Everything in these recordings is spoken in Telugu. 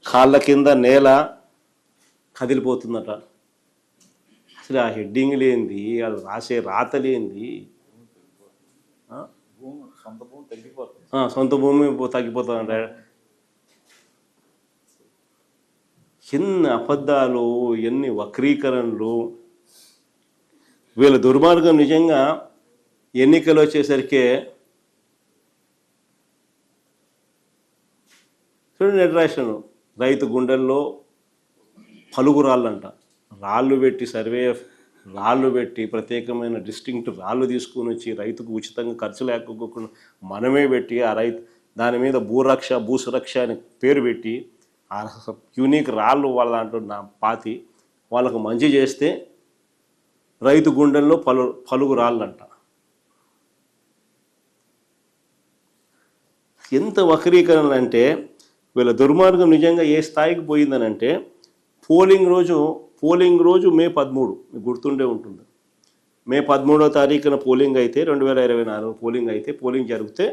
కాళ్ళ కింద నేల కదిలిపోతుందట. అసలు ఆ హెడ్డింగ్ లేనిది, అది రాసే రాత లేనిది, సొంత భూమి తగ్గిపోతుందంట. ఎన్ని అబద్ధాలు, ఎన్ని వక్రీకరణలు. వీళ్ళ దుర్మార్గం నిజంగా ఎన్నికలు వచ్చేసరికి చూడండి, నెట్రాషన్ రైతు గుండెల్లో పలుగు రాళ్ళంట. రాళ్ళు పెట్టి రాళ్ళు పెట్టి ప్రత్యేకమైన డిస్టింక్ట్ రాళ్ళు తీసుకుని వచ్చి రైతుకు ఉచితంగా ఖర్చు లేకపోకుండా మనమే పెట్టి ఆ రైతు దాని మీద భూసురక్ష అని పేరు పెట్టి ఆ యూనిక్ రాళ్ళు వాళ్ళ దాంట్లో పాతి వాళ్ళకు మంచి చేస్తే రైతు గుండెల్లో పలుగు రాళ్ళంట. ఎంత వక్రీకరణ అంటే వీళ్ళ దుర్మార్గం నిజంగా ఏ స్థాయికి పోయిందనంటే, పోలింగ్ రోజు మే 13, మీకు గుర్తుండే ఉంటుంది. మే 13వ తారీఖున పోలింగ్ అయితే 2024 పోలింగ్ అయితే, పోలింగ్ జరిగితే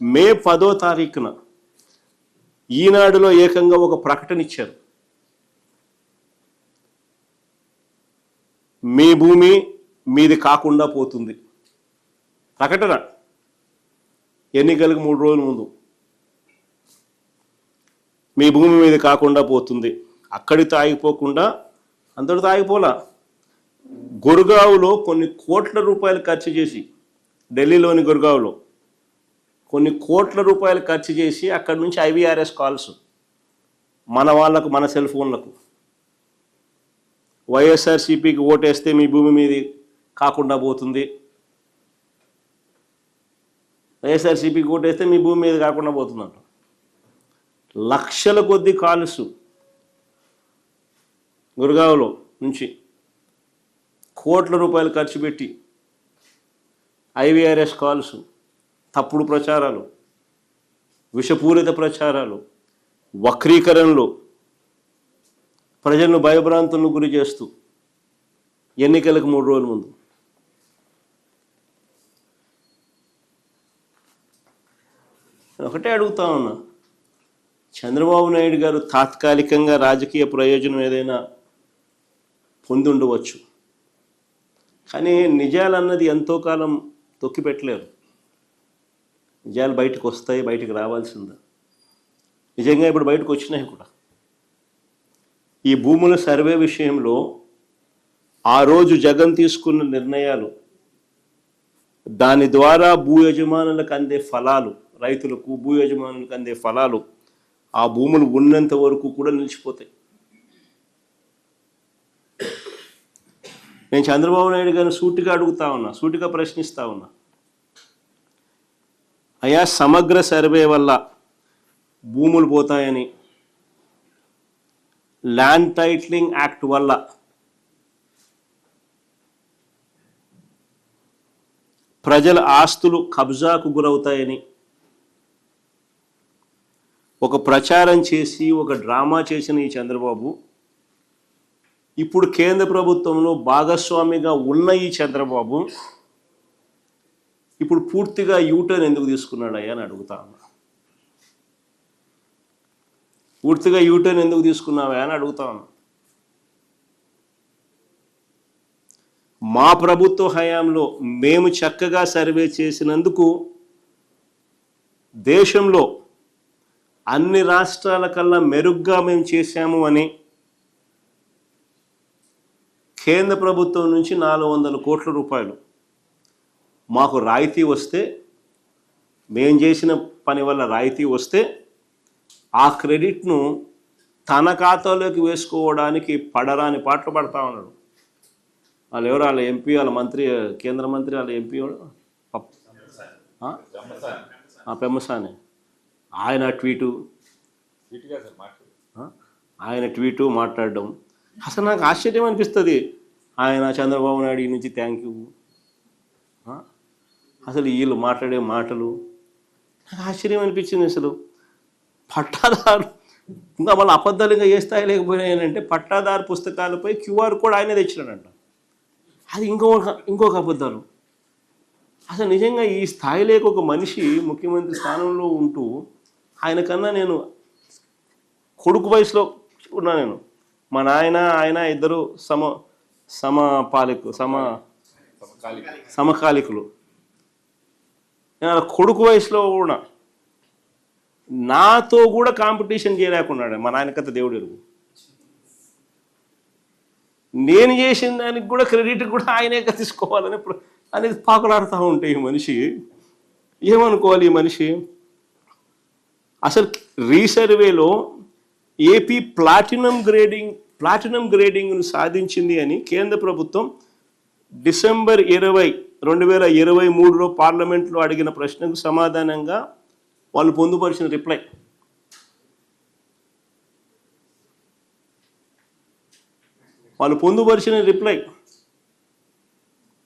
మే 10వ తారీఖున ఈనాడులో ఏకంగా ఒక ప్రకటన ఇచ్చారు. మీ భూమి మీది కాకుండా పోతుంది. ప్రకటన ఎన్నికలకు 3 రోజుల ముందు. మీ భూమి మీది కాకుండా పోతుంది. అక్కడితో ఆగిపోకుండా అంతటితో ఆగిపోలా. గుర్గావ్లో కొన్ని కోట్ల రూపాయలు ఖర్చు చేసి, ఢిల్లీలోని గుర్గావ్లో కొన్ని కోట్ల రూపాయలు ఖర్చు చేసి అక్కడి నుంచి IVRS కాల్స్ మన వాళ్ళకు, మన సెల్ ఫోన్లకు, వైఎస్ఆర్సీపీకి ఓటేస్తే మీ భూమి మీది కాకుండా పోతుంది, వైఎస్ఆర్సీపీకి ఓటేస్తే మీ భూమి మీద కాకుండా పోతుందంట. లక్షల కొద్ది కాల్స్ గుర్గావ్లో నుంచి కోట్ల రూపాయలు ఖర్చు పెట్టి IVRS కాల్స్, తప్పుడు ప్రచారాలు, విషపూరిత ప్రచారాలు, వక్రీకరణలు, ప్రజలను భయభ్రాంతులను గురి చేస్తూ ఎన్నికలకు 3 రోజుల ముందు. ఒకటే అడుగుతా ఉన్నా, చంద్రబాబు నాయుడు గారు తాత్కాలికంగా రాజకీయ ప్రయోజనం ఏదైనా పొంది ఉండవచ్చు, కానీ నిజాలన్నది ఎంతో కాలం తొక్కిపెట్టలేరు. నిజాలు బయటకు వస్తాయి, బయటకు రావాల్సిందే. నిజంగా ఇప్పుడు బయటకు వచ్చినాయి కూడా. ఈ భూముల సర్వే విషయంలో ఆ రోజు జగన్ తీసుకున్న నిర్ణయాలు, దాని ద్వారా భూ యజమానులకు అందే ఫలాలు, రైతులకు, భూ యజమానులకు అందే ఫలాలు ఆ భూములు ఉన్నంత వరకు కూడా నిలిచిపోతాయి. నేను చంద్రబాబు నాయుడు గారిని సూటిగా అడుగుతా ఉన్నా, సూటిగా ప్రశ్నిస్తా ఉన్నా, అయా సమగ్ర సర్వే వల్ల భూములు పోతాయని, ల్యాండ్ టైటిలింగ్ యాక్ట్ వల్ల ప్రజల ఆస్తులు కబ్జాకు గురవుతాయని ఒక ప్రచారం చేసి, ఒక డ్రామా చేసిన ఈ చంద్రబాబు, ఇప్పుడు కేంద్ర ప్రభుత్వంలో భాగస్వామిగా ఉన్న ఈ చంద్రబాబు ఇప్పుడు పూర్తిగా యూటర్న్ ఎందుకు తీసుకున్నాడయ్యా అని అడుగుతా ఉన్నా. పూర్తిగా యూటర్న్ ఎందుకు తీసుకున్నావా అని అడుగుతా ఉన్నా. మా ప్రభుత్వ హయాంలో మేము చక్కగా సర్వే చేసినందుకు దేశంలో అన్ని రాష్ట్రాల కన్నా మెరుగ్గా మేము చేశాము అని కేంద్ర ప్రభుత్వం నుంచి 400 కోట్ల రూపాయలు మాకు రాయితీ వస్తే, మేము చేసిన పని వల్ల రాయితీ వస్తే, ఆ క్రెడిట్ను తన ఖాతాలోకి వేసుకోవడానికి పడరాని పాటలు పడతా ఉన్నాడు. వాళ్ళు ఎవరు, వాళ్ళ ఎంపీ, వాళ్ళ మంత్రి, కేంద్ర మంత్రి, వాళ్ళ ఎంపీ పెమ్మసాని, ఆయన ట్వీటు మాట్లాడడం అసలు నాకు ఆశ్చర్యం అనిపిస్తుంది. ఆయన చంద్రబాబు నాయుడు నుంచి థ్యాంక్ యూ, అసలు వీళ్ళు మాట్లాడే మాటలు నాకు ఆశ్చర్యం అనిపించింది. అసలు పట్టాదారు ఇంకా వాళ్ళ అబద్ధాలు ఇంకా ఏ స్థాయి లేకపోయినాయంటే, పట్టాదారు పుస్తకాలపై QR కోడ్ ఆయనే తెచ్చినాడంట. అది ఇంకొక అబద్ధాలు. అసలు నిజంగా ఈ స్థాయిలోకి ఒక మనిషి ముఖ్యమంత్రి స్థానంలో ఉంటూ, ఆయన కన్నా నేను కొడుకు వయసులో ఉన్నా నేను. మా నాయన ఆయన ఇద్దరు సమకాలికులు. నేను అలా కొడుకు వయసులో కూడా నాతో కూడా కాంపిటీషన్ చేయలేకున్నాడు. మా నాయన కథ దేవుడు ఎరుగు. నేను చేసిన దానికి కూడా క్రెడిట్ కూడా ఆయనే తీసుకోవాలని అనేది పాకులాడుతూ ఉంటే ఈ మనిషి ఏమనుకోవాలి? ఈ మనిషి అసలు రీసర్వేలో ఏపీ ప్లాటినం గ్రేడింగ్ను సాధించింది అని కేంద్ర ప్రభుత్వం డిసెంబర్ 20, 2023లో పార్లమెంట్లో అడిగిన ప్రశ్నకు సమాధానంగా వాళ్ళు పొందుపరిచిన రిప్లై. వాళ్ళు పొందుపరిచిన రిప్లై